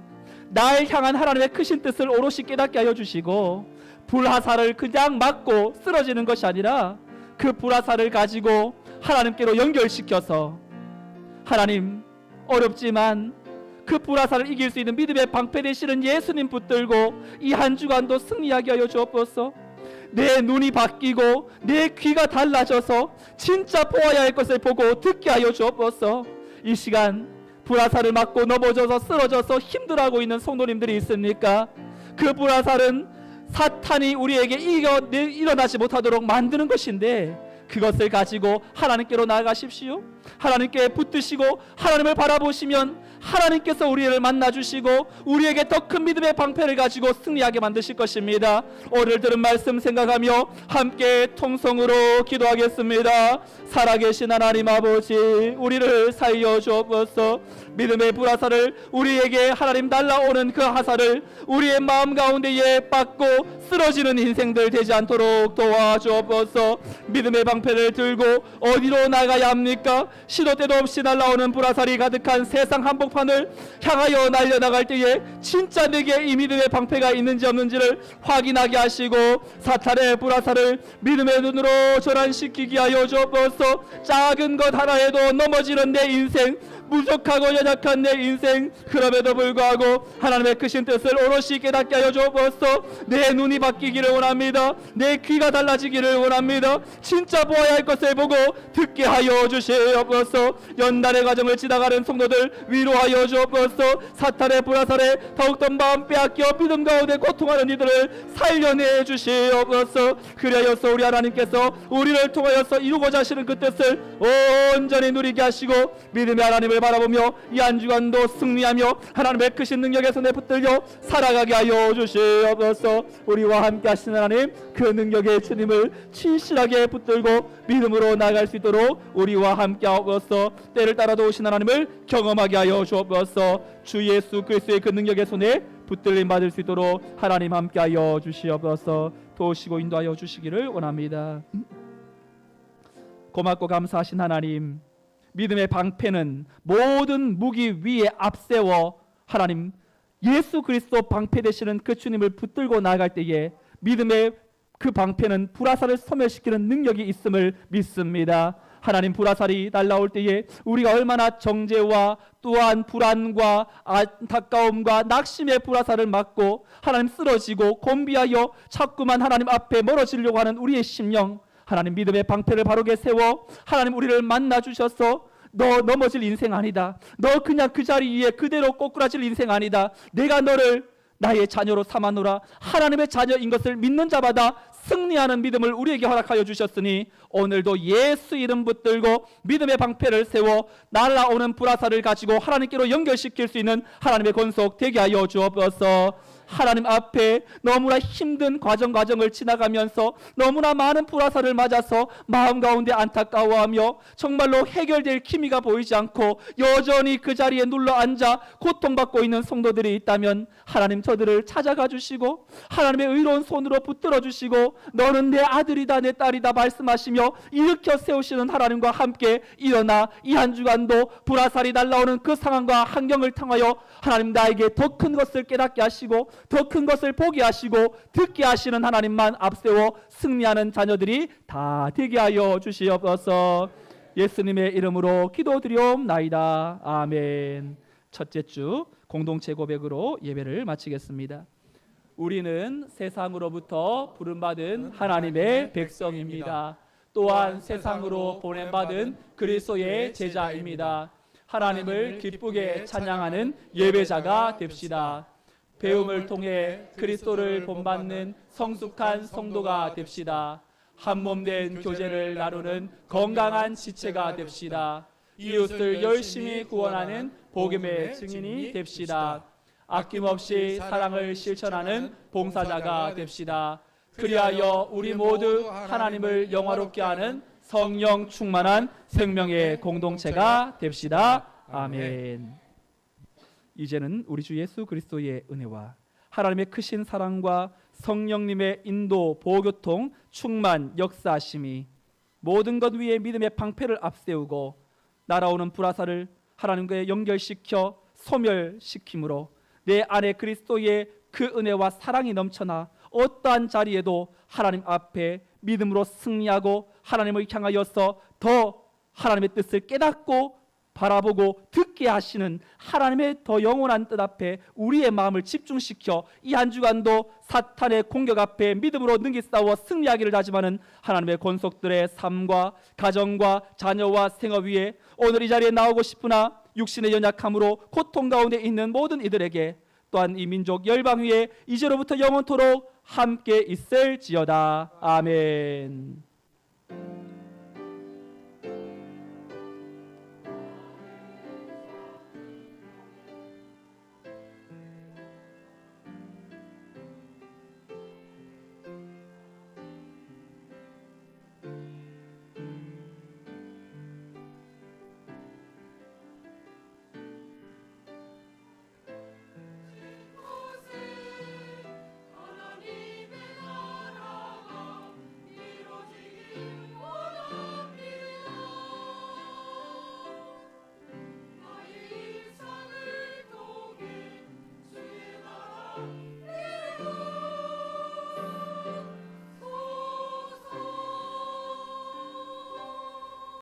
나를 향한 하나님의 크신 뜻을 오롯이 깨닫게 하여 주시고, 불화살을 그냥 맞고 쓰러지는 것이 아니라 그 불화살을 가지고 하나님께로 연결시켜서, 하나님 어렵지만 그 불화살을 이길 수 있는 믿음의 방패 되시는 예수님 붙들고 이 한 주간도 승리하게 하여 주옵소서. 내 눈이 바뀌고 내 귀가 달라져서 진짜 보아야 할 것을 보고 듣게 하여 주옵소서. 이 시간 불화살을 맞고 넘어져서 쓰러져서 힘들어하고 있는 성도님들이 있습니까? 그 불화살은 사탄이 우리에게 일어나지 못하도록 만드는 것인데, 그것을 가지고 하나님께로 나아가십시오. 하나님께 붙드시고 하나님을 바라보시면 하나님께서 우리를 만나주시고 우리에게 더 큰 믿음의 방패를 가지고 승리하게 만드실 것입니다. 오늘 들은 말씀 생각하며 함께 통성으로 기도하겠습니다. 살아계신 하나님 아버지, 우리를 살려 주옵소서. 믿음의 불화살을 우리에게 하나님 날라오는 그 화살을 우리의 마음 가운데에 받고 쓰러지는 인생들 되지 않도록 도와주옵소서. 믿음의 방패를 들고 어디로 나가야 합니까? 시도 때도 없이 날라오는 불화살이 가득한 세상 한복판을 향하여 날려나갈 때에 진짜 내게 이 믿음의 방패가 있는지 없는지를 확인하게 하시고, 사탄의 불화살을 믿음의 눈으로 전환시키게 하여 주옵소서. 작은 것 하나에도 넘어지는 내 인생, 부족하고 연약한 내 인생, 그럼에도 불구하고 하나님의 크신 뜻을 오롯이 깨닫게 하여 주옵소서. 내 눈이 바뀌기를 원합니다. 내 귀가 달라지기를 원합니다. 진짜 보아야 할 것을 보고 듣게 하여 주시옵소서. 연단의 과정을 지나가는 성도들 위로하여 주옵소서. 사탄의 불화살에 더욱더 마음 빼앗겨 믿음 가운데 고통하는 이들을 살려내 주시옵소서. 그리하여서 우리 하나님께서 우리를 통하여서 이루고자 하시는 그 뜻을 온전히 누리게 하시고 믿음의 하나님을 바라보며 이 한 주간도 승리하며 하나님의 크신 능력에 손에 붙들려 살아가게 하여 주시옵소서. 우리와 함께 하시는 하나님, 그 능력의 주님을 진실하게 붙들고 믿음으로 나아갈 수 있도록 우리와 함께 하옵소서. 때를 따라 도우신 하나님을 경험하게 하여 주옵소서. 주 예수 그리스도의 그 능력의 손에 붙들림 받을 수 있도록 하나님 함께 하여 주시옵소서. 도우시고 인도하여 주시기를 원합니다. 고맙고 감사하신 하나님, 믿음의 방패는 모든 무기 위에 앞세워 하나님 예수 그리스도 방패 되시는 그 주님을 붙들고 나아갈 때에 믿음의 그 방패는 불화살을 소멸시키는 능력이 있음을 믿습니다. 하나님, 불화살이 날라올 때에 우리가 얼마나 정죄와 또한 불안과 안타까움과 낙심의 불화살을 맞고 하나님 쓰러지고 곤비하여 자꾸만 하나님 앞에 멀어지려고 하는 우리의 심령, 하나님 믿음의 방패를 바르게 세워 하나님 우리를 만나 주셔서 너 넘어질 인생 아니다, 너 그냥 그 자리 위에 그대로 꼬꾸라질 인생 아니다, 내가 너를 나의 자녀로 삼아노라, 하나님의 자녀인 것을 믿는 자마다 승리하는 믿음을 우리에게 허락하여 주셨으니 오늘도 예수 이름 붙들고 믿음의 방패를 세워 날아오는 불화살을 가지고 하나님께로 연결시킬 수 있는 하나님의 권속 되게 하여 주옵소서. 하나님 앞에 너무나 힘든 과정을 지나가면서 너무나 많은 불화살을 맞아서 마음 가운데 안타까워하며 정말로 해결될 기미가 보이지 않고 여전히 그 자리에 눌러 앉아 고통받고 있는 성도들이 있다면 하나님 저들을 찾아가 주시고 하나님의 의로운 손으로 붙들어 주시고 너는 내 아들이다 내 딸이다 말씀하시며 일으켜 세우시는 하나님과 함께 일어나 이 한 주간도 불화살이 날라오는 그 상황과 환경을 통하여 하나님 나에게 더 큰 것을 깨닫게 하시고 더 큰 것을 보게 하시고 듣게 하시는 하나님만 앞세워 승리하는 자녀들이 다 되게 하여 주시옵소서. 예수님의 이름으로 기도드리옵나이다. 아멘. 첫째 주 공동체 고백으로 예배를 마치겠습니다. 우리는 세상으로부터 부름받은 하나님의 백성입니다. 또한 세상으로 보냄받은 그리스도의 제자입니다. 하나님을 기쁘게 찬양하는 예배자가 됩시다. 배움을 통해 그리스도를 본받는 성숙한 성도가 됩시다. 한몸된 교제를 나누는 건강한 지체가 됩시다. 이웃을 열심히 구원하는 복음의 증인이 됩시다. 아낌없이 사랑을 실천하는 봉사자가 됩시다. 그리하여 우리 모두 하나님을 영화롭게 하는 성령 충만한 생명의 공동체가 됩시다. 아멘. 이제는 우리 주 예수 그리스도의 은혜와 하나님의 크신 사랑과 성령님의 인도, 보교통, 충만, 역사하심이 모든 것 위에 믿음의 방패를 앞세우고 날아오는 불화살을 하나님과 연결시켜 소멸시킴으로 내 안에 그리스도의 그 은혜와 사랑이 넘쳐나 어떠한 자리에도 하나님 앞에 믿음으로 승리하고 하나님을 향하여서 더 하나님의 뜻을 깨닫고 바라보고 듣게 하시는 하나님의 더 영원한 뜻 앞에 우리의 마음을 집중시켜 이 한 주간도 사탄의 공격 앞에 믿음으로 능히 싸워 승리하기를 다짐하는 하나님의 권속들의 삶과 가정과 자녀와 생업 위에 오늘 이 자리에 나오고 싶으나 육신의 연약함으로 고통 가운데 있는 모든 이들에게 또한 이 민족 열방 위에 이제로부터 영원토록 함께 있을지어다. 아멘.